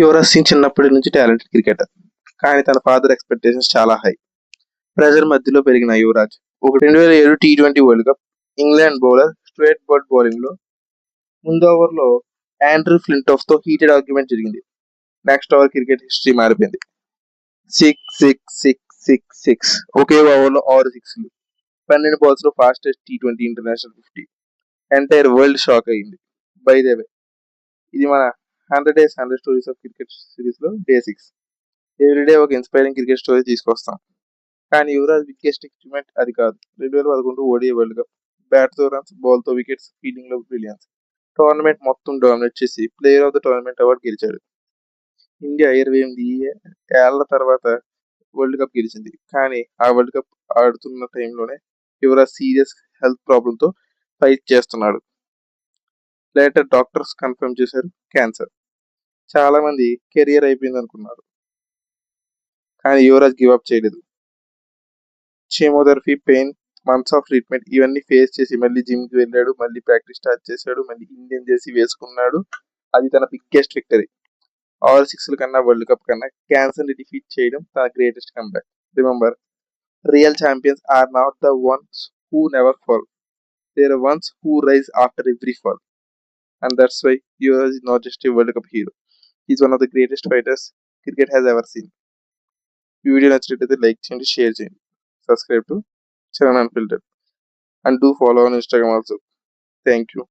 యువరాజ్ సింగ్ చిన్నప్పటి నుంచి talented cricketer, కానీ తన ఫాదర్ ఎక్స్పెక్టేషన్స్ చాలా హై. ప్రెజర్ మధ్యలో పెరిగిన Yuvraj 2007 T20 world cup England bowler straight bird bowling లో ముందు ఓవర్లో ఆండ్రూ ఫ్లింటాఫ్ తో హీటెడ్ ఆర్గ్యుమెంట్ జరిగింది. నెక్స్ట్ ఓవర్ క్రికెట్ హిస్టరీ మారిపోయింది. 6 6 6 6 6 ఒకే ఓవర్లో 6 సిక్స్లు, 12 బాల్స్ లో fastest T20 international 50. Entire world shock అయింది. బై ద వే, ఇది మన 100 Days 100 Stories of cricket series లో డే 6. ఎవ్రీడే ఒక ఇన్స్పైరింగ్ క్రికెట్ స్టోరీ తీసుకొస్తాం. కానీ యువరాజ్ బిగ్గెస్ట్ అచీవ్మెంట్ అది కాదు. 2011 ఓడిఐ వరల్డ్ కప్, బ్యాట్ తో రన్స్, బాల్ తో వికెట్స్, ఫీల్డింగ్ లో బ్రిలియన్స్. టోర్నమెంట్ మొత్తం డామినేట్ చేసి player of the tournament award గెలిచాడు. ఇండియా 28 ఏళ్ల తర్వాత వరల్డ్ కప్ గెలిచింది. కానీ ఆ వరల్డ్ కప్ ఆడుతున్న టైంలోనే యువరాజ్ సీరియస్ హెల్త్ ప్రాబ్లమ్ తో ఫైట్ చేస్తున్నాడు. లేటర్ డాక్టర్స్ కన్ఫర్మ్ చేశారు క్యాన్సర్. చాలా మంది కెరియర్ అయిపోయింది అనుకున్నారు, కానీ యువరాజ్ గివ్ అప్ చేయలేదు. Chemotherapy, pain, months of treatment ఇవన్నీ ఫేస్ చేసి మళ్ళీ జిమ్ కి వెళ్ళాడు, మళ్ళీ ప్రాక్టీస్ స్టార్ట్ చేశాడు, మళ్ళీ ఇండియన్ జెర్సీ వేసుకున్నాడు. అది తన బిగ్గెస్ట్ విక్టరీ. 6 కన్నా వరల్డ్ కప్ కన్నా క్యాన్సర్ ని డిఫీట్ చేయడం తన greatest comeback. Remember, real champions are not the ones who never fall, they are ones who rise after every fall. And that's why Yuvraj is not just a world cup hero, is one of the greatest fighters cricket has ever seen. ఈ video నచ్చినట్లయితే like చేయండి, share చేయండి, subscribe to Charan Unfiltered, and do follow on Instagram also. Thank you.